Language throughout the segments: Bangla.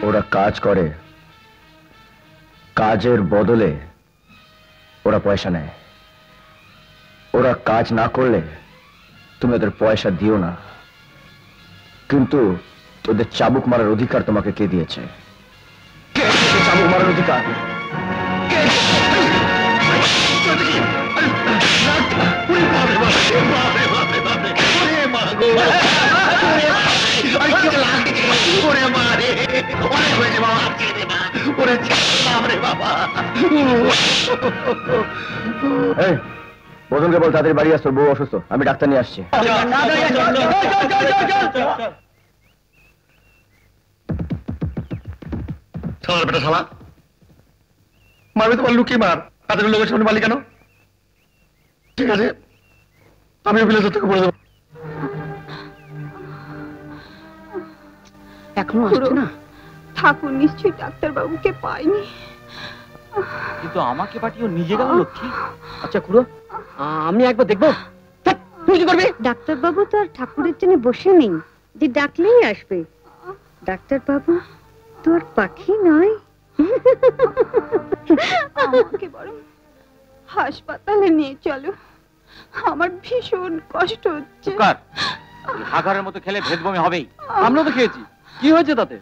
ওরা কাজ করে, কাজের বদলে ওরা পয়সা নেয়। ওরা কাজ না করলে তুমি ওদের পয়সা দিও না, কিন্তু ওদের চাবুক মারার অধিকার তোমাকে কে দিয়েছে? চাবুক মারার অধিকার বদনকে বল তাদের বাড়ি আসতো, বউ অসুস্থ, আমি ডাক্তার নিয়ে আসছি। মারবে তোমার লুকিয়ে মার, তাদের লোকের সামনে মারলি কেন? ঠিক আছে, আমি অভিলাষ থেকে বলে দেবো। এখনো আসছে না? ঠাকুর নিশ্চয়ই ডাক্তার বাবুকে পায়নি। কিন্তু আমাকে পাঠিয়ে নিজে গেল লক্ষ্মী। আচ্ছা খুড়ো, আমি একবার দেখবো। তুই কি করবি? ডাক্তার বাবু তো আর ঠাকুরের জন্য বসে নেই যে ডাকলেই আসবে। ডাক্তার বাবু তো আর পাখি নয়। আমাকে বরং হাসপাতালে নিয়ে চলো, আমার ভীষণ কষ্ট হচ্ছে। হাগারের মতো খেলে ভেদবমি হবেই। আমরা তো খেয়েছি, কি হয়েছে তাতে?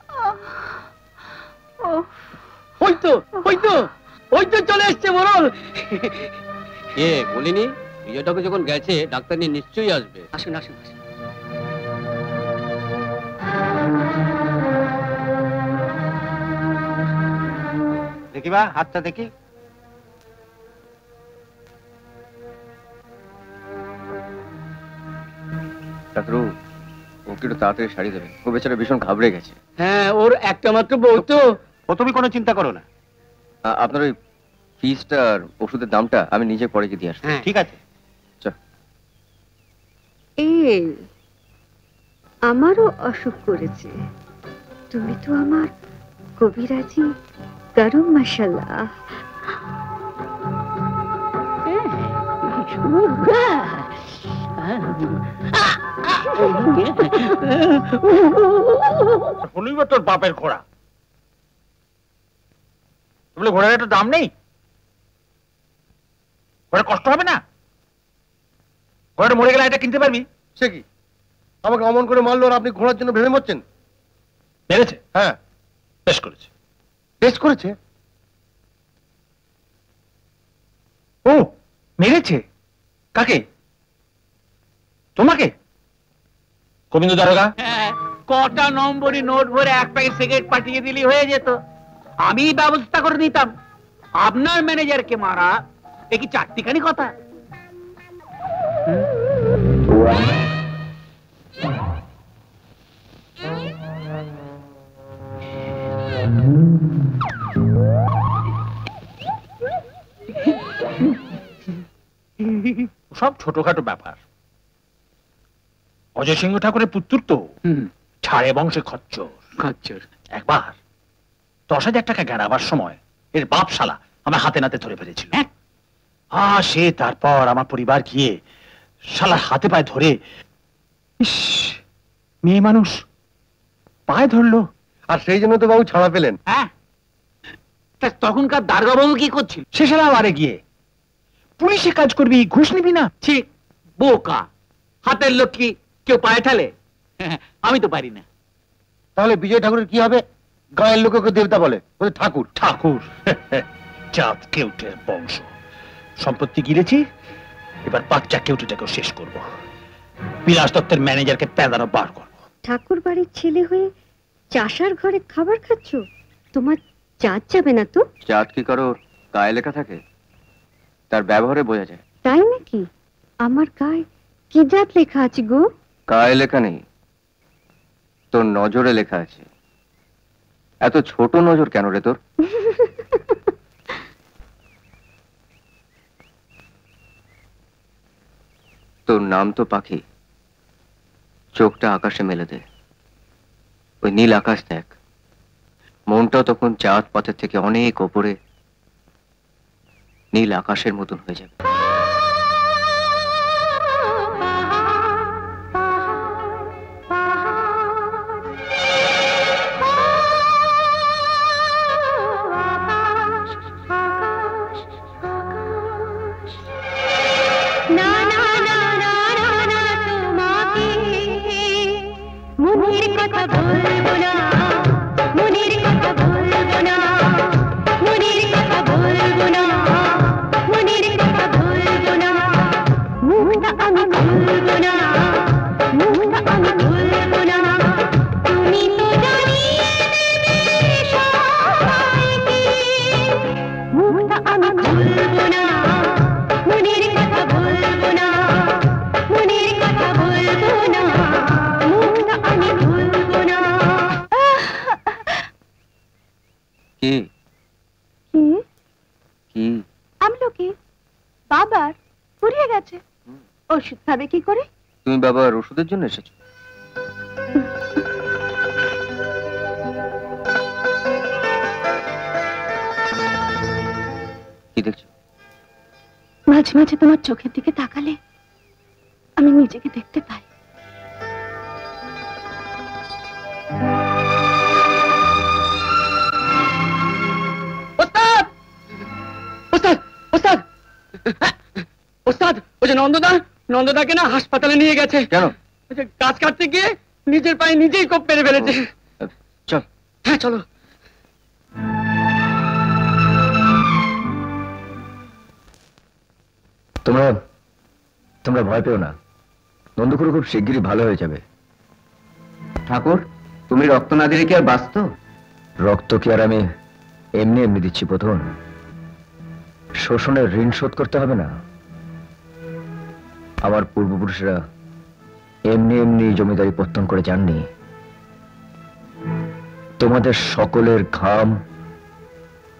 ওই তো চলে এসছে মোরল। এ বলিনি বিজয়টাকে যখন গেছে ডাক্তার নিয়ে নিশ্চয়ই আসবে। আসুন আসুন আসুন। দেখি বা হাতটা দেখি। ডাক্তার ওকে একটু তাড়াতাড়ি শাড়ি দেবেন, ও বেচারা ভীষণ ঘাবড়ে গেছে। হ্যাঁ, ওর একটা মাত্র বউ তো। ও তুমি কোনো চিন্তা করো না। আপনার ওই ফিসটা আর ওষুধের দামটা আমি নিজে পরে গিয়ে দিয়ে আসবো। ঠিক আছে। আমারও অসুখ করেছে, তুমি তো আমার কবিরাজি করো মাশাআল্লাহ। শুনবি তোর বাপের ঘোড়া বলে, ঘোড়ার একটা দাম নেই? ঘোড়া কষ্ট হবে না? ঘোড়াটা মরে গেলে এটা কিনতে পারবি? সে কি আমাকে অমন করে মারলো আর আপনি ঘোড়ার জন্য ভেবে মরছেন? মেরেছে? হ্যাঁ, টেস্ট করেছে। টেস্ট করেছে? ও মেরেছে? কাকে? তোমাকে? গোবিন্দ দারোগা, কটা নম্বরই নোট ভরে এক প্যাকেট সিগারেট পাঠিয়ে দিলি হয়ে যেত, আমি ব্যবস্থা করে দিতাম। আপনার ম্যানেজারকে মারা এ কি চারটিখানি কথা? সব ছোটখাটো ব্যাপার। অজয় সিংহ ঠাকুরের পুত্র তো, ছাড়ে বংশে খচ্চর। একবার 10,000 টাকা গেড়াবার সময় এর বাপ শালা আমার হাতে নাতে ধরে ফেলেছিল। সে তারপর আমার পরিবার গিয়ে শালার হাতে পায়ে ধরে, মেয়ে মানুষ পায়ে ধরলো, আর সেই জন্য তো বাবু ছাড়া পেলেন। হ্যাঁ, তখনকার দারোগা বাবু কি করছিল? সে শালা আরে গিয়ে পুলিশে কাজ করবি, ঘুষ নিবি না? ঠিক বোকা, হাতের লক্ষ্মী কেউ পায়ে ঠেলে? আমি তো পারি না। তাহলে বিজয় ঠাকুরের কি হবে? গায়ের লোককে দেবতা বলে, ওদের ঠাকুর। ঠাকুর চাঁদ কেউটের বংশ। সম্পত্তি গিরেছি, এবার বাচ্চা কেউটিটাকেও শেষ করব। বিলাস দত্তের ম্যানেজারকে প্যাদানো বার করবো। ঠাকুর বাড়ির ছেলে হয়ে চাষার ঘরে খাবার খাচ্ছ, তোমার জাত যাবে না তো? জাত কি কারো গায়ে লেখা থাকে? তার ব্যবহারে বোঝা যায়। তাই নাকি? আমার গায়ে কি জাত লেখা আছে গো? গায়ে লেখা নেই, তোর নজরে লেখা আছে। এত ছোট নজর কেন রে তোর? তোর নাম তো পাখি, চোখটা আকাশে মেলে দে, ওই নীল আকাশ দেখ। মনটা তখন চাঁদ পথের থেকে অনেক ওপরে নীল আকাশের মতন হয়ে যাবে। বলবো না, মনের কথা বলবো না, মনের কথা বলবো না, মনের কথা বলবো না, মুখটা আমি খুলবো না, মুখটা আমি খুলবো না, তুমি তো জানিয়ে দেবে সবাইকে, মুখটা আমি খুলবো না, মনের কথা বলবো না, মনের কথা বলবো না, মুখটা আমি খুলবো না। কি কি কি আমলকি বাবার ফুরিয়ে গেছে, ওষুধ খাবে কি করে? তুমি বাবার ওষুধের জন্য এসেছো? কি দেখছো? মাঝে মাঝে তোমার চোখের দিকে তাকালে আমি নিজেকে দেখতে পাই। ওস্তাদ ওস্তাদ ওস্তাদ ওস্তাদ, ওই যে নন্দদাকে না হাসপাতালে নিয়ে গেছে। কেন? ওই যে গাছ কাটতে গিয়ে নিজের পায়ে নিজেই কোপ মেরে ফেলেছে। চল। হ্যাঁ চলো। তোমরা তোমরা ভয় পেও না, নন্দকুরু খুব শিগগিরই ভালো হয়ে যাবে। ঠাকুর, তুমি রক্ত না দিলে কি আর বাঁচতো? রক্ত কি আর আমি এমনি এমনি দিচ্ছি প্রথম? শোষণের ঋণ শোধ করতে হবে না? আমার পূর্বপুরুষরা এমনি এমনি জমিদারি পত্তন করে যাননি। তোমাদের সকলের ঘাম,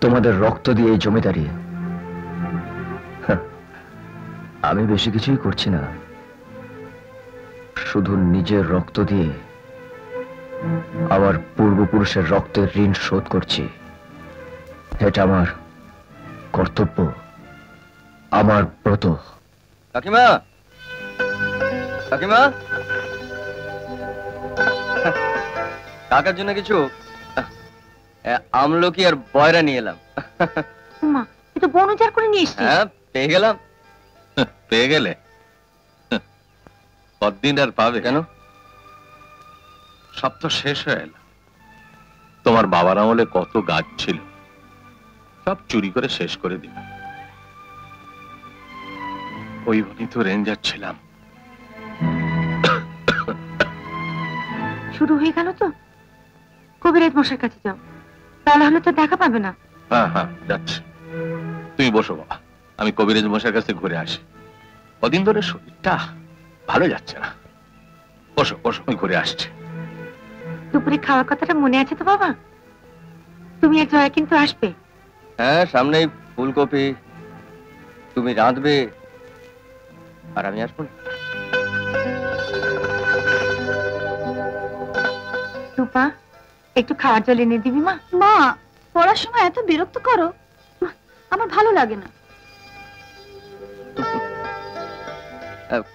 তোমাদের রক্ত দিয়ে এই জমিদারি। হ্যাঁ, আমি বেশি কিছুই করছি না, শুধু নিজের রক্ত দিয়ে আমার পূর্বপুরুষের রক্তের ঋণ শোধ করছি। এটা আমার কর্তব্য, আমার ব্রত। কাকিমা, কাকিমা, কাকার জন্য কিছু আমলকি আর বয়রা নিয়ে এলাম। মা, এ তো বন উজাড় করে নিয়ে এসছি। হ্যাঁ, পেয়ে গেলাম। পেয়ে গেলে? কতদিন আর পাবে? কেন? সব তো শেষ হয়ে এলো। তোমার বাবার আমলে কত গাছ ছিল, সব চুরি করে শেষ করে দিল। ওই বনি তো রেঞ্জার ছিলাম। শুরু হয়ে গেল তো, কবিরাজ মশার কাছে যাও, তাহলে হলে তো দেখা পাবে না। হ্যাঁ হ্যাঁ, যাচ্ছি। তুমি বসো বাবা, আমি কবিরাজ মশার কাছে ঘুরে আসি। কদিন ধরে শরীরটা ভালো যাচ্ছে না। বসো বসো, আমি ঘুরে আসছি। দুপুরে খাওয়ার কথাটা মনে আছে তো বাবা? তুমি আর জয়া কিন্তু আসবে। হ্যাঁ, সামনেই ফুলকপি, তুমি রাঁধবে আর আমি আসবো না। রূপা, একটু খাওয়ার জল এনে দিবি মা? মা, পড়ার সময় এত বিরক্ত করো, আমার ভালো লাগে না।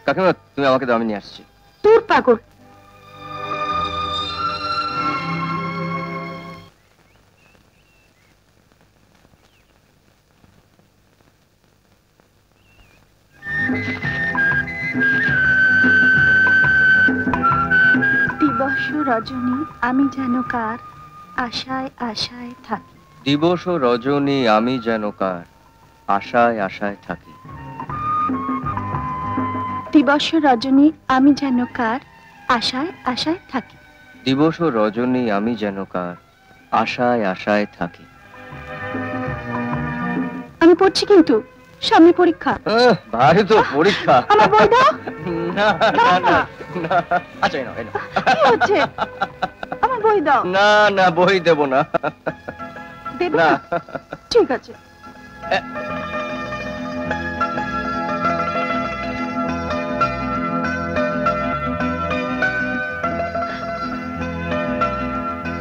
কাকিমা, তুমি আমাকে দাও, আমি নিয়ে আসছি। তোর পাগল। দিবস রজনী আমি যেন কার আশায় আশায় থাকি। দিবস ও রজনী আমি যেন কার আশায় আশায় থাকি। দিবস রজনী আমি যেন কার আশায় আশায় থাকি। দিবস ও রজনী আমি যেন কার আশায় আশায় থাকি। আমি পড়ছি কিন্তু, সামনে পরীক্ষা। ভারী তো পরীক্ষা। আমার বই দাও। না না না না, আচ্ছা এনো এনো। কি হচ্ছে? আমার বই দাও। না না, বই দেব না। দেবে না। না? ঠিক আছে।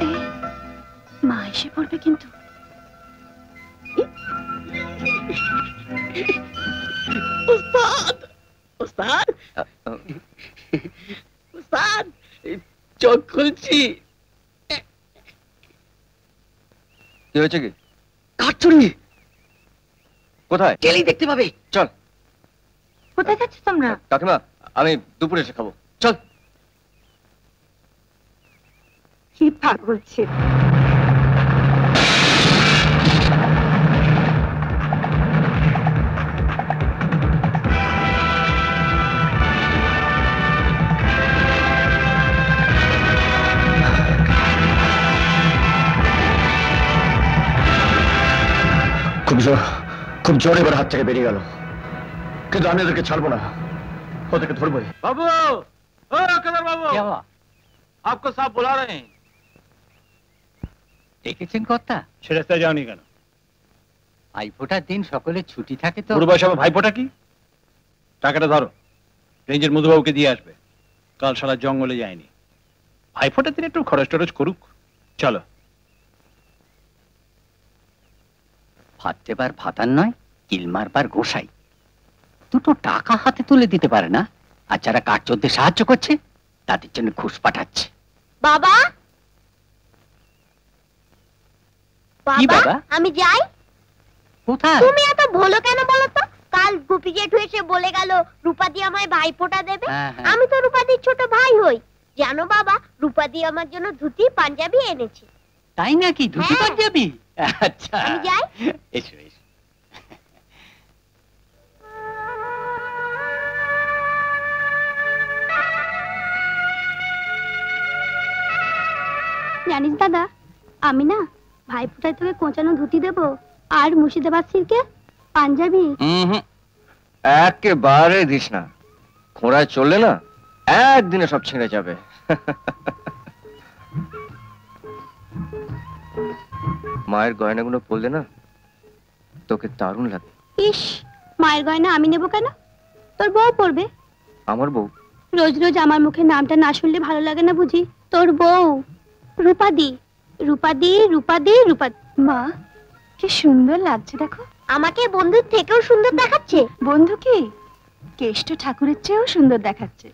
এই, মা এসে পড়বে কিন্তু। ওস্তাদ ওস্তাদ ওস্তাদ, চোখ খুলছি। কি হয়েছে? কি কাঠচুরি কোথায়? গেলেই দেখতে পাবে। চল। কোথায় যাচ্ছ তোমরা? কাকিমা, আমি দুপুরে এসে খাবো। চল। কি পাগল ছিল। খুব জোরে এবার হাত থেকে বেরিয়ে গেল, কিন্তু আমি ওদেরকে ছাড়বো না, ওদেরকে ধরবোই। बाबू ओ कदर बाबू क्या हुआ? आपको साहब बुला रहे हैं। ডেকেছেন কর্তা? সে রাস্তায় যাওনি কেন? ভাইফোঁটার দিন সকলে ছুটি থাকে তো। পুরো বয়স আমার ভাইফোঁটা কি? টাকাটা ধরো, রেঞ্জের মধুবাবুকে দিয়ে আসবে। কাল সারা জঙ্গলে যায়নি, ভাইফোঁটার দিন একটু খরচ টরচ করুক। চলো। ভাত দেবার ভাতার নয়, কিল মারবার গোসাই। দুটো টাকা হাতে তুলে দিতে পারে না, আর যারা কাঠ চলতে সাহায্য করছে তাদের জন্য ঘুষ পাঠাচ্ছে। বাবা কি বাবা? আমি যাই। কোথায়? তুমি এত ভোলো কেন বলো তো? কাল গুপি জেঠু এসে বলে গেল রূপাদি আমায় ভাইফোঁটা দেবে। আমি তো রূপাদির ছোট ভাই হই। জানো বাবা, রূপাদি আমার জন্য ধুতি পাঞ্জাবি এনেছে। তাই নাকি? ধুতি হ্যাঁ। পাঞ্জাবি? আচ্ছা আমি যাই। এসো এসো। জানিস দাদা, আমি না ভাইফোঁটায় তোকে কোঁচানো ধুতি দেবো আর মুর্শিদাবাদ সিল্কে পাঞ্জাবি। একেবারে দিস না, ঘোড়ায় চললে না একদিনে সব ছেড়ে যাবে। মায়ের গয়নাগুলো পরলে না তোকে দারুণ লাগে। ইস, মায়ের গয়না আমি নেবো কেন? তোর বউ পরবে। আমার বউ? রোজ রোজ আমার মুখে নামটা না শুনলে ভালো লাগে না বুঝি? তোর বউ রূপাদি, রূপাদি, রূপাদি, রূপাদি। মা, কি সুন্দর লাগছে দেখো। আমাকে বন্ধুর থেকেও সুন্দর দেখাচ্ছে। বন্ধু কি, কেষ্ট ঠাকুরের চেয়েও সুন্দর দেখাচ্ছে।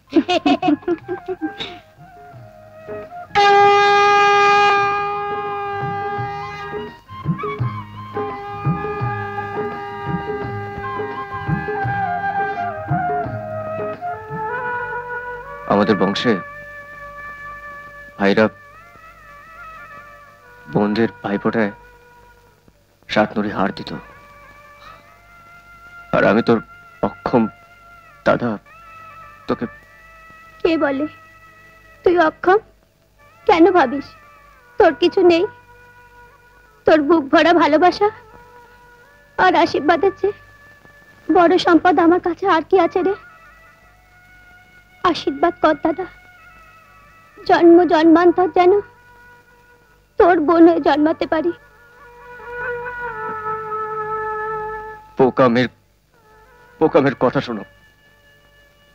আমাদের বংশে ভাইরা বোনদের ভাইফোঁটায় সাতনুরি হার দিত, আর আমি তোর অক্ষম দাদা তোকে। কে বলে তুই অক্ষম? কেন ভাবিস তোর কিছু নেই? তোর বুক ভরা ভালোবাসা আর আশীর্বাদের চেয়ে বড় সম্পদ আমার কাছে আর কি আছে রে? আশীর্বাদ কর দাদা, জন্ম জন্মান্তর যেন তোর বোন হয়ে জন্মাতে পারি। পোকামের কথা শোনো,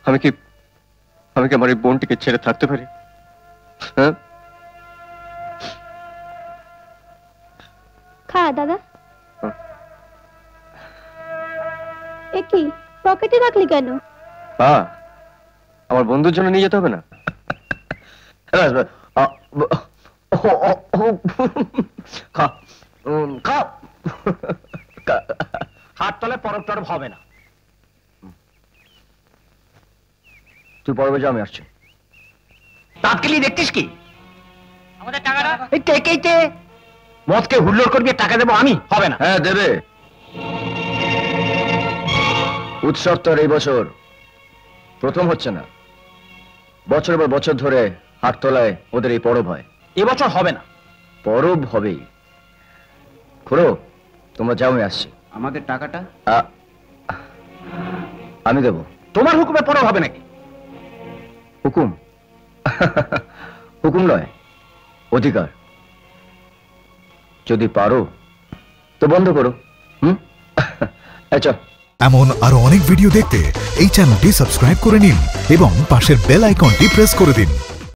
আমি কি আমার এই বোনটিকে ছেড়ে থাকতে পারি? হ্যাঁ, খা দাদা। এ কি, পকেটে রাখলি কেন? আমার বন্ধুর জন্য নিয়ে যেতে হবে না? হাত তলে পরব টরব হবে না। তুই পরবে যা, আমি আসছি। তাৎকালি দেখছিস কি? আমাদের টাকাটা মদকে হুল্লোড় করবি, টাকা দেবো আমি? হবে না। হ্যাঁ দেবে। উৎসব তো এই বছর প্রথম হচ্ছে না, বছর পর বছর ধরে হাটতলায় ওদের এই পরব হয়। এবছর হবে না। পরব হবেই। খুড়ো, তোমরা যাও, আমি আসছি। আমাদের টাকাটা? আমি দেব। তোমার হুকুমে পরব হবে নাকি? হুকুম? হুকুম নয়, অধিকার। যদি পারো তো বন্ধ করো। চল। এমন আরো অনেক ভিডিও দেখতে এই চ্যানেলটি সাবস্ক্রাইব করে নিন এবং পাশের বেল আইকনটি প্রেস করে দিন।